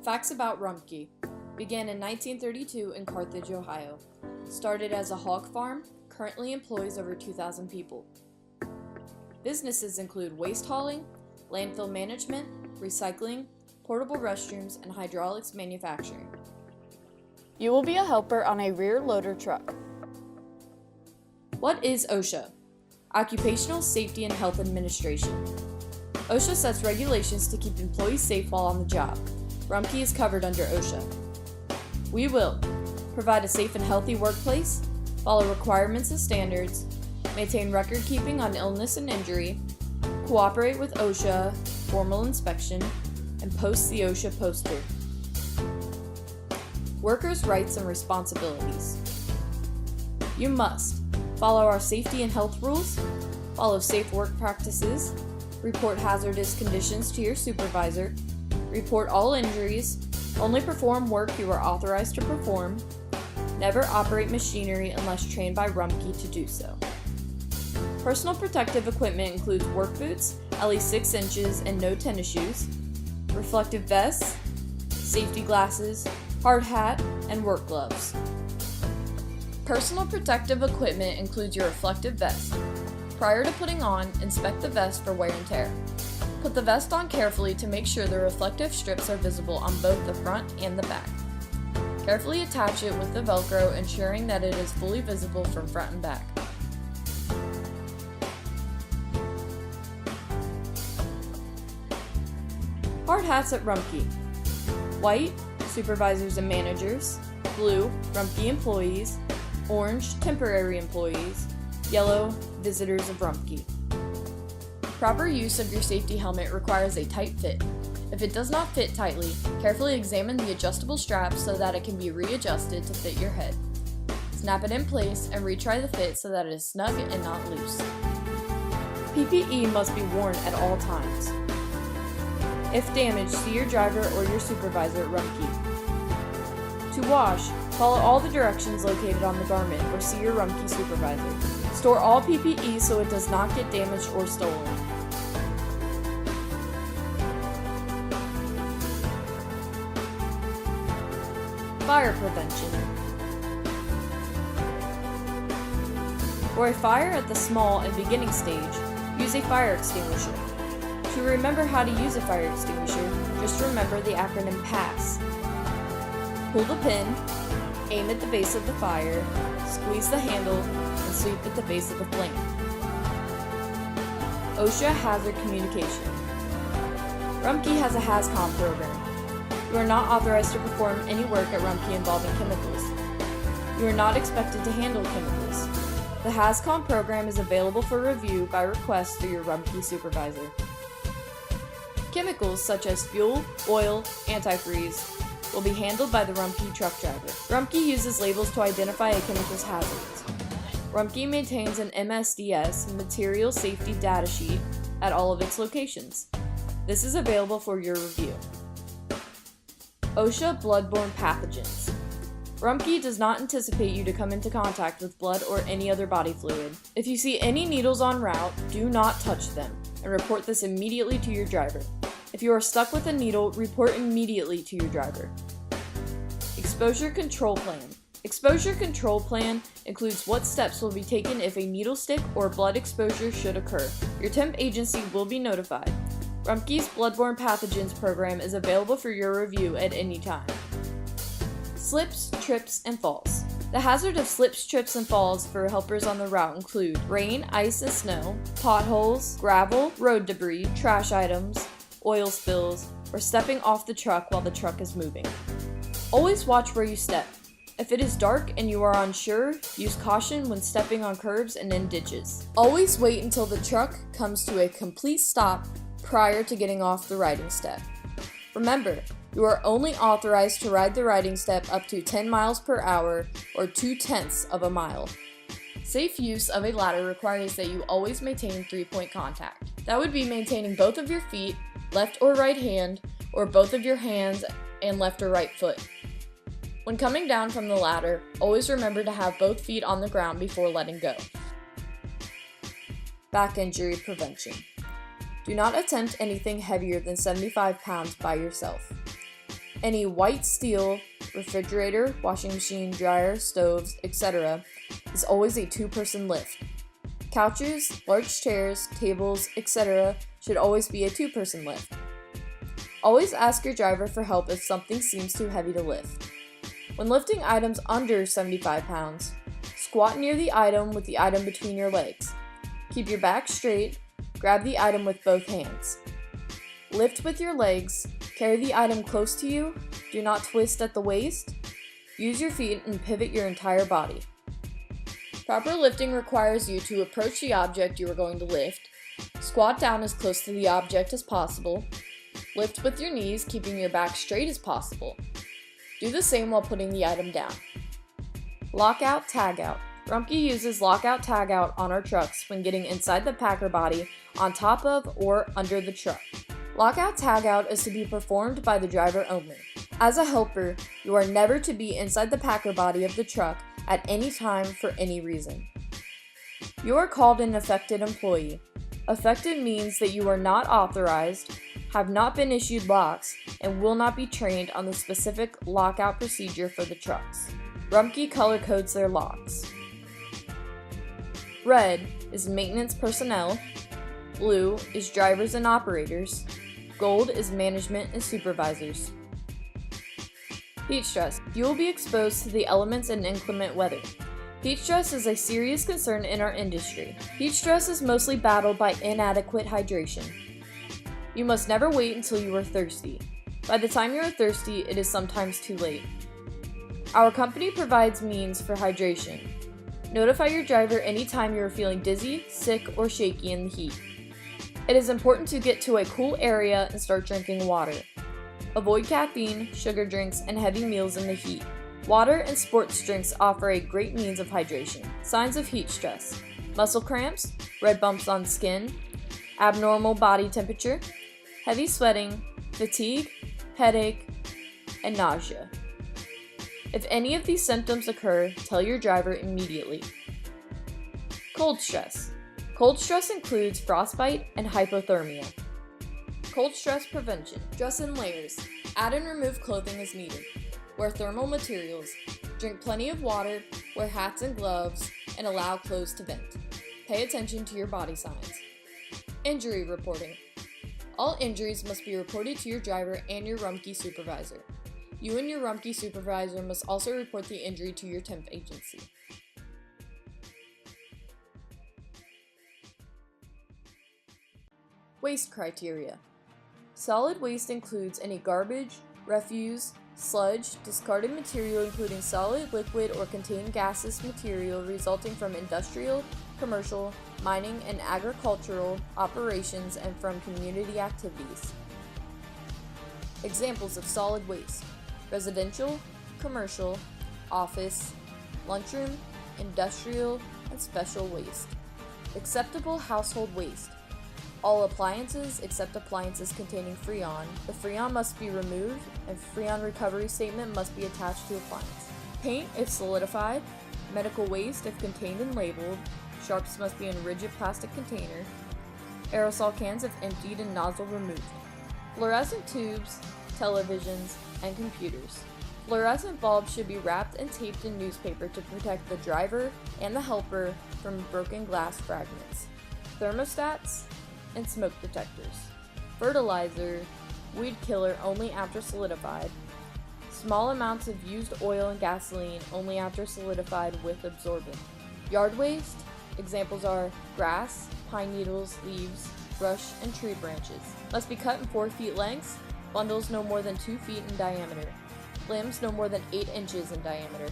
Facts about Rumpke. Began in 1932 in Carthage, Ohio. Started as a hog farm, currently employs over 2,000 people. Businesses include waste hauling, landfill management, recycling, portable restrooms, and hydraulics manufacturing. You will be a helper on a rear loader truck. What is OSHA? Occupational Safety and Health Administration. OSHA sets regulations to keep employees safe while on the job. Rumpke is covered under OSHA. We will provide a safe and healthy workplace, follow requirements and standards, maintain record keeping on illness and injury, cooperate with OSHA, formal inspection, and post the OSHA poster. Workers' rights and responsibilities. You must follow our safety and health rules, follow safe work practices, report hazardous conditions to your supervisor, report all injuries, only perform work you are authorized to perform, never operate machinery unless trained by Rumpke to do so. Personal protective equipment includes work boots, at least 6 inches and no tennis shoes, reflective vests, safety glasses, hard hat, and work gloves. Personal protective equipment includes your reflective vest. Prior to putting on, inspect the vest for wear and tear. Put the vest on carefully to make sure the reflective strips are visible on both the front and the back. Carefully attach it with the Velcro, ensuring that it is fully visible from front and back. Hard hats at Rumpke. White, supervisors and managers. Blue, Rumpke employees. Orange, temporary employees. Yellow, visitors of Rumpke. Proper use of your safety helmet requires a tight fit. If it does not fit tightly, carefully examine the adjustable strap so that it can be readjusted to fit your head. Snap it in place and retry the fit so that it is snug and not loose. PPE must be worn at all times. If damaged, see your driver or your supervisor at Rumpke. To wash, follow all the directions located on the garment or see your Rumpke supervisor. Store all PPE so it does not get damaged or stolen. Fire prevention. For a fire at the small and beginning stage, use a fire extinguisher. To remember how to use a fire extinguisher, just remember the acronym PASS. Pull the pin, aim at the base of the fire, squeeze the handle, and sweep at the base of the flame. OSHA Hazard Communication. Rumpke has a HazCom program. You are not authorized to perform any work at Rumpke involving chemicals. You are not expected to handle chemicals. The HazCom program is available for review by request through your Rumpke supervisor. Chemicals such as fuel, oil, antifreeze will be handled by the Rumpke truck driver. Rumpke uses labels to identify a chemical's hazards. Rumpke maintains an MSDS, Material Safety Data Sheet, at all of its locations. This is available for your review. OSHA Bloodborne Pathogens. Rumpke does not anticipate you to come into contact with blood or any other body fluid. If you see any needles en route, do not touch them, and report this immediately to your driver. If you are stuck with a needle, report immediately to your driver. Exposure Control Plan. Exposure Control Plan includes what steps will be taken if a needle stick or blood exposure should occur. Your temp agency will be notified. Rumpke's Bloodborne Pathogens program is available for your review at any time. Slips, trips, and falls. The hazard of slips, trips, and falls for helpers on the route include rain, ice, and snow, potholes, gravel, road debris, trash items, oil spills, or stepping off the truck while the truck is moving. Always watch where you step. If it is dark and you are unsure, use caution when stepping on curbs and in ditches. Always wait until the truck comes to a complete stop prior to getting off the riding step. Remember, you are only authorized to ride the riding step up to 10 miles per hour or 0.2 of a mile. Safe use of a ladder requires that you always maintain 3-point contact. That would be maintaining both of your feet, left or right hand, or both of your hands and left or right foot. When coming down from the ladder, always remember to have both feet on the ground before letting go. Back injury prevention. Do not attempt anything heavier than 75 pounds by yourself. Any white steel, refrigerator, washing machine, dryer, stoves, etc. is always a two-person lift. Couches, large chairs, tables, etc. should always be a two-person lift. Always ask your driver for help if something seems too heavy to lift. When lifting items under 75 pounds, squat near the item with the item between your legs. Keep your back straight, grab the item with both hands. Lift with your legs, carry the item close to you, do not twist at the waist. Use your feet and pivot your entire body. Proper lifting requires you to approach the object you are going to lift, squat down as close to the object as possible, lift with your knees, keeping your back straight as possible. Do the same while putting the item down. Lockout, tagout. Rumpke uses lockout, tagout on our trucks when getting inside the packer body, on top of, or under the truck. Lockout, tagout is to be performed by the driver only. As a helper, you are never to be inside the packer body of the truck at any time for any reason. You are called an affected employee. Affected means that you are not authorized, have not been issued locks, and will not be trained on the specific lockout procedure for the trucks. Rumpke color codes their locks. Red is maintenance personnel, blue is drivers and operators, gold is management and supervisors. Heat stress. You will be exposed to the elements and inclement weather. Heat stress is a serious concern in our industry. Heat stress is mostly battled by inadequate hydration. You must never wait until you are thirsty. By the time you are thirsty, it is sometimes too late. Our company provides means for hydration. Notify your driver anytime you are feeling dizzy, sick, or shaky in the heat. It is important to get to a cool area and start drinking water. Avoid caffeine, sugar drinks, and heavy meals in the heat. Water and sports drinks offer a great means of hydration. Signs of heat stress: muscle cramps, red bumps on skin, abnormal body temperature, heavy sweating, fatigue, headache, and nausea. If any of these symptoms occur, tell your driver immediately. Cold stress. Cold stress includes frostbite and hypothermia. Cold stress prevention. Dress in layers. Add and remove clothing as needed. Wear thermal materials. Drink plenty of water. Wear hats and gloves, and allow clothes to vent. Pay attention to your body signs. Injury reporting. All injuries must be reported to your driver and your Rumpke supervisor. You and your Rumpke supervisor must also report the injury to your temp agency. Waste criteria. Solid waste includes any garbage, refuse, sludge, discarded material including solid, liquid, or contained gaseous material resulting from industrial, commercial, mining, and agricultural operations and from community activities. Examples of solid waste: residential, commercial, office, lunchroom, industrial, and special waste. Acceptable household waste. All appliances except appliances containing Freon. The Freon must be removed, and Freon recovery statement must be attached to appliance. Paint if solidified. Medical waste if contained and labeled. Sharps must be in rigid plastic container. Aerosol cans if emptied and nozzle removed. Fluorescent tubes, televisions, and computers. Fluorescent bulbs should be wrapped and taped in newspaper to protect the driver and the helper from broken glass fragments. Thermostats and smoke detectors. Fertilizer, weed killer only after solidified. Small amounts of used oil and gasoline only after solidified with absorbent. Yard waste, examples are grass, pine needles, leaves, brush, and tree branches. Must be cut in 4 feet lengths, bundles no more than 2 feet in diameter, limbs no more than 8 inches in diameter.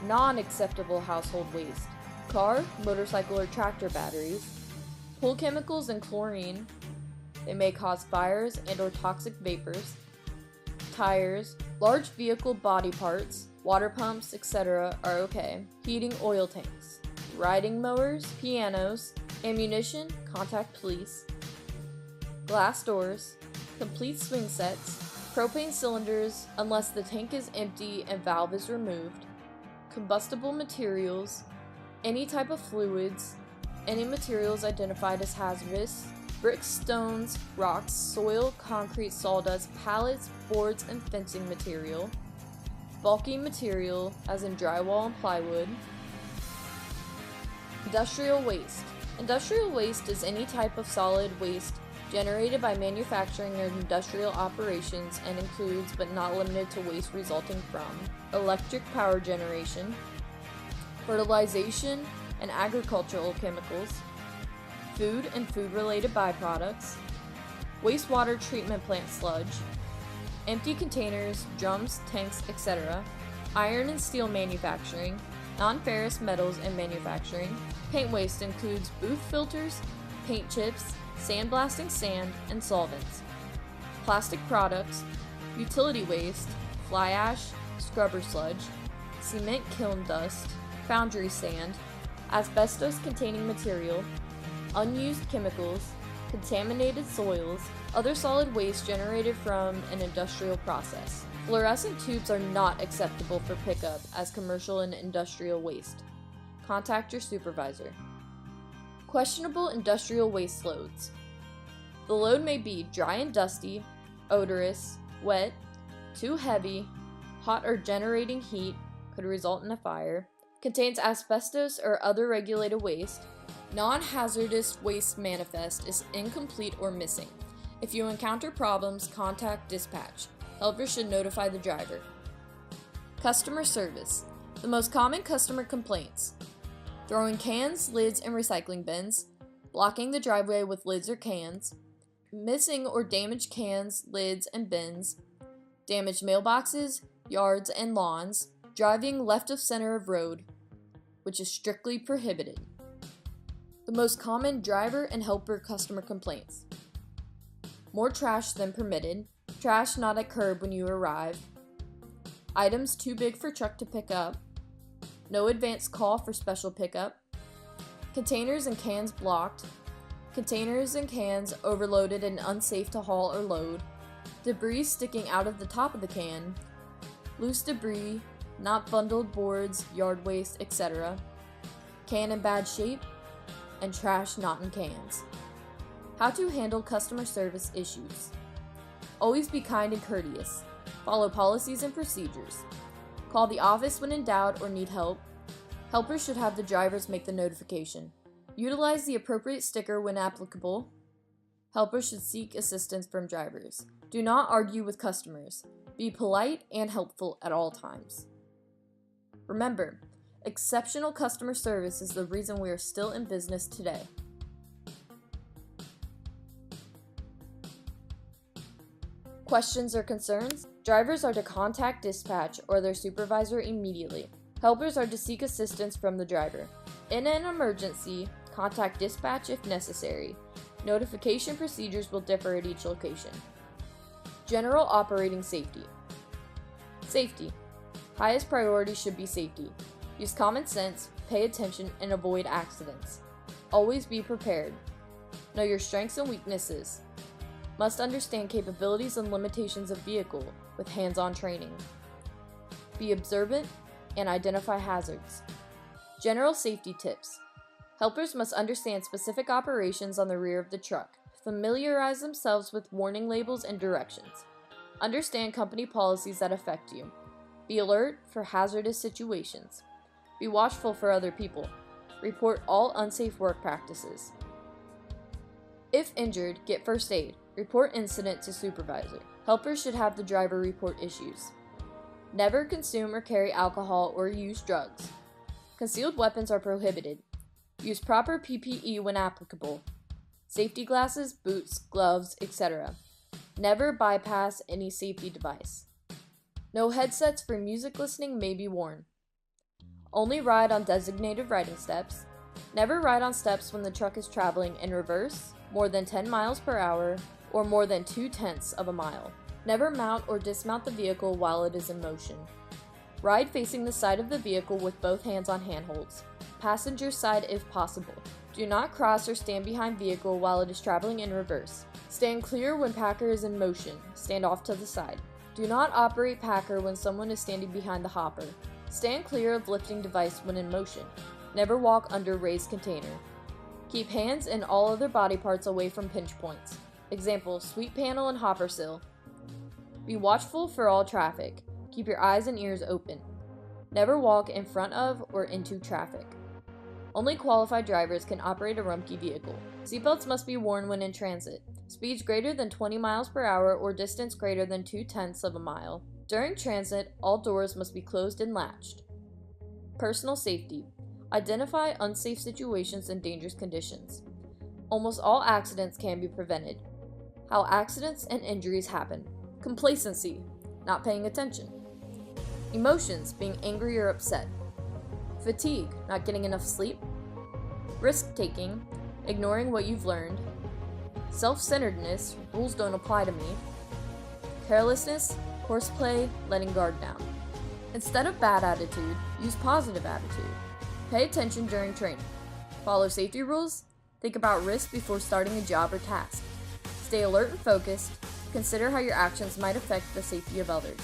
Non-acceptable household waste: car, motorcycle, or tractor batteries, pool chemicals and chlorine. They may cause fires and or toxic vapors. Tires, large vehicle body parts, water pumps, etc. are okay. Heating oil tanks. Riding mowers, pianos, ammunition, contact police. Glass doors, complete swing sets, propane cylinders unless the tank is empty and valve is removed. Combustible materials, any type of fluids, any materials identified as hazardous, bricks, stones, rocks, soil, concrete, sawdust, pallets, boards, and fencing material. Bulky material, as in drywall and plywood. Industrial waste. Industrial waste is any type of solid waste generated by manufacturing or industrial operations and includes, but not limited to, waste resulting from electric power generation, fertilization and agricultural chemicals, food and food-related byproducts, wastewater treatment plant sludge, empty containers, drums, tanks, etc., iron and steel manufacturing, non-ferrous metals and manufacturing. Paint waste includes booth filters, paint chips, sandblasting sand, and solvents. Plastic products, utility waste, fly ash, scrubber sludge, cement kiln dust, foundry sand, asbestos-containing material, unused chemicals, contaminated soils, other solid waste generated from an industrial process. Fluorescent tubes are not acceptable for pickup as commercial and industrial waste. Contact your supervisor. Questionable industrial waste loads. The load may be dry and dusty, odorous, wet, too heavy, hot or generating heat, could result in a fire, contains asbestos or other regulated waste. Non-hazardous waste manifest is incomplete or missing. If you encounter problems, contact dispatch. Helpers should notify the driver. Customer service. The most common customer complaints: throwing cans, lids, and recycling bins, blocking the driveway with lids or cans, missing or damaged cans, lids, and bins, damaged mailboxes, yards, and lawns, driving left of center of road, which is strictly prohibited. The most common driver and helper customer complaints: more trash than permitted, trash not at curb when you arrive, items too big for truck to pick up, no advance call for special pickup, containers and cans blocked, containers and cans overloaded and unsafe to haul or load, debris sticking out of the top of the can, loose debris, not bundled boards, yard waste, etc., can in bad shape, and trash not in cans. How to handle customer service issues. Always be kind and courteous. Follow policies and procedures. Call the office when in doubt or need help. Helpers should have the drivers make the notification. Utilize the appropriate sticker when applicable. Helpers should seek assistance from drivers. Do not argue with customers. Be polite and helpful at all times. Remember, exceptional customer service is the reason we are still in business today. Questions or concerns? Drivers are to contact dispatch or their supervisor immediately. Helpers are to seek assistance from the driver. In an emergency, contact dispatch if necessary. Notification procedures will differ at each location. General operating safety. Safety. Highest priority should be safety. Use common sense, pay attention, and avoid accidents. Always be prepared. Know your strengths and weaknesses. Must understand capabilities and limitations of vehicle with hands-on training. Be observant and identify hazards. General safety tips. Helpers must understand specific operations on the rear of the truck. Familiarize themselves with warning labels and directions. Understand company policies that affect you. Be alert for hazardous situations. Be watchful for other people. Report all unsafe work practices. If injured, get first aid. Report incident to supervisor. Helpers should have the driver report issues. Never consume or carry alcohol or use drugs. Concealed weapons are prohibited. Use proper PPE when applicable. Safety glasses, boots, gloves, etc. Never bypass any safety device. No headsets for music listening may be worn. Only ride on designated riding steps. Never ride on steps when the truck is traveling in reverse, more than 10 miles per hour, or more than 0.2 of a mile. Never mount or dismount the vehicle while it is in motion. Ride facing the side of the vehicle with both hands on handholds. Passenger side if possible. Do not cross or stand behind vehicle while it is traveling in reverse. Stand clear when packer is in motion. Stand off to the side. Do not operate packer when someone is standing behind the hopper. Stand clear of lifting device when in motion. Never walk under raised container. Keep hands and all other body parts away from pinch points. Example, sweep panel and hopper sill. Be watchful for all traffic. Keep your eyes and ears open. Never walk in front of or into traffic. Only qualified drivers can operate a Rumpke vehicle. Seatbelts must be worn when in transit. Speeds greater than 20 miles per hour or distance greater than 0.2 of a mile. During transit, all doors must be closed and latched. Personal safety. Identify unsafe situations and dangerous conditions. Almost all accidents can be prevented. How accidents and injuries happen. Complacency. Not paying attention. Emotions, being angry or upset. Fatigue, not getting enough sleep. Risk-taking, ignoring what you've learned. Self-centeredness, rules don't apply to me. Carelessness, horseplay, letting guard down. Instead of bad attitude, use positive attitude. Pay attention during training. Follow safety rules. Think about risk before starting a job or task. Stay alert and focused. Consider how your actions might affect the safety of others.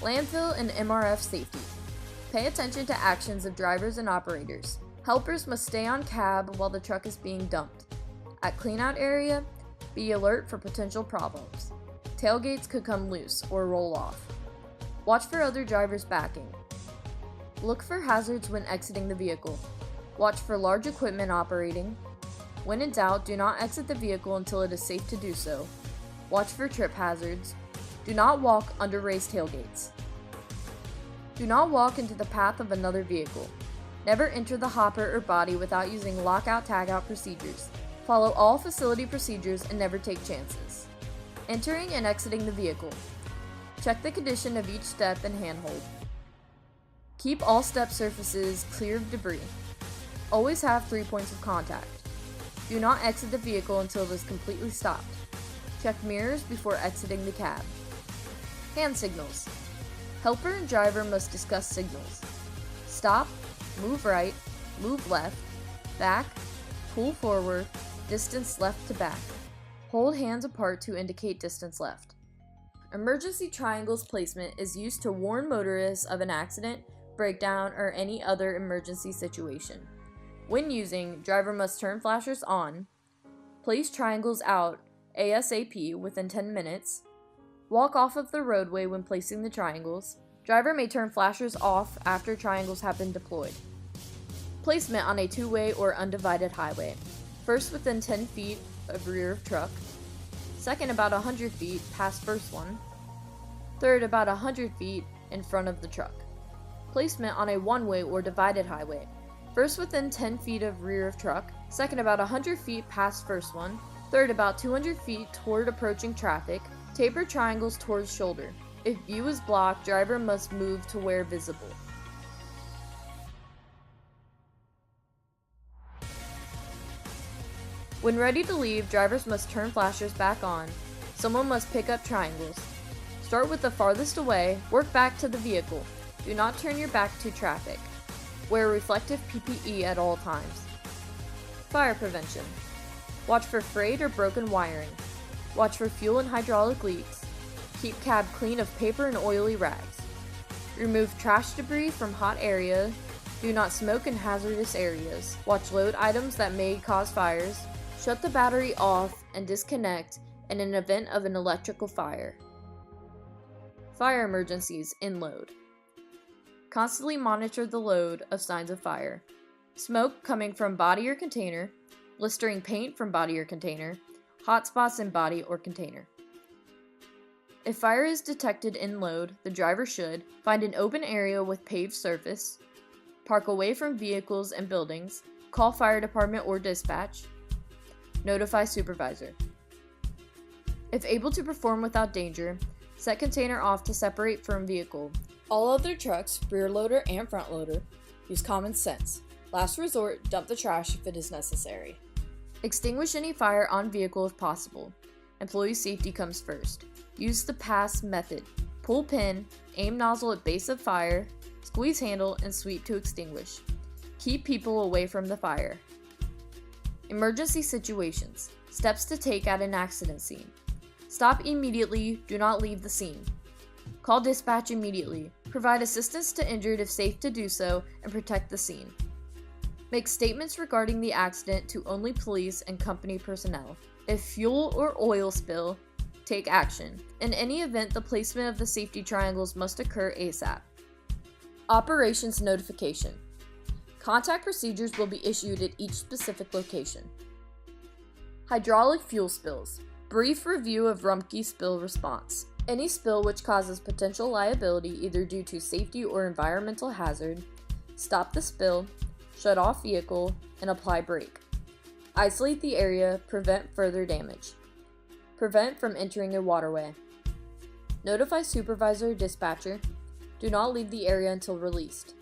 Landfill and MRF safety. Pay attention to actions of drivers and operators. Helpers must stay on cab while the truck is being dumped. At cleanout area, be alert for potential problems. Tailgates could come loose or roll off. Watch for other drivers backing. Look for hazards when exiting the vehicle. Watch for large equipment operating. When in doubt, do not exit the vehicle until it is safe to do so. Watch for trip hazards. Do not walk under raised tailgates. Do not walk into the path of another vehicle. Never enter the hopper or body without using lockout-tagout procedures. Follow all facility procedures and never take chances. Entering and exiting the vehicle. Check the condition of each step and handhold. Keep all step surfaces clear of debris. Always have 3 points of contact. Do not exit the vehicle until it is completely stopped. Check mirrors before exiting the cab. Hand signals. Helper and driver must discuss signals. Stop, move right, move left, back, pull forward, distance left to back. Hold hands apart to indicate distance left. Emergency triangles placement is used to warn motorists of an accident, breakdown, or any other emergency situation. When using, driver must turn flashers on, place triangles out ASAP within 10 minutes, walk off of the roadway when placing the triangles. Driver may turn flashers off after triangles have been deployed. Placement on a two-way or undivided highway. First within 10 feet of rear of truck. Second about 100 feet past first one. Third about 100 feet in front of the truck. Placement on a one-way or divided highway. First within 10 feet of rear of truck. Second about 100 feet past first one. Third about 200 feet toward approaching traffic. Taper triangles towards shoulder. If view is blocked, driver must move to where visible. When ready to leave, drivers must turn flashers back on. Someone must pick up triangles. Start with the farthest away, work back to the vehicle. Do not turn your back to traffic. Wear reflective PPE at all times. Fire prevention. Watch for frayed or broken wiring. Watch for fuel and hydraulic leaks. Keep cab clean of paper and oily rags. Remove trash debris from hot area. Do not smoke in hazardous areas. Watch load items that may cause fires. Shut the battery off and disconnect in an event of an electrical fire. Fire emergencies in load. Constantly monitor the load of signs of fire. Smoke coming from body or container. Blistering paint from body or container. Hot spots in body or container. If fire is detected in load, the driver should find an open area with paved surface, park away from vehicles and buildings, call fire department or dispatch, notify supervisor. If able to perform without danger, set container off to separate from vehicle. All other trucks, rear loader and front loader, use common sense. Last resort, dump the trash if it is necessary. Extinguish any fire on vehicle if possible. Employee safety comes first. Use the pass method. Pull pin, aim nozzle at base of fire, squeeze handle, and sweep to extinguish. Keep people away from the fire. Emergency situations. Steps to take at an accident scene. Stop immediately, do not leave the scene. Call dispatch immediately. Provide assistance to injured if safe to do so, and protect the scene. Make statements regarding the accident to only police and company personnel. If fuel or oil spill, take action. In any event, the placement of the safety triangles must occur ASAP. Operations notification. Contact procedures will be issued at each specific location. Hydraulic fuel spills. Brief review of Rumpke spill response. Any spill which causes potential liability either due to safety or environmental hazard, stop the spill, shut off vehicle, and apply brake. Isolate the area, prevent further damage. Prevent from entering a waterway. Notify supervisor or dispatcher. Do not leave the area until released.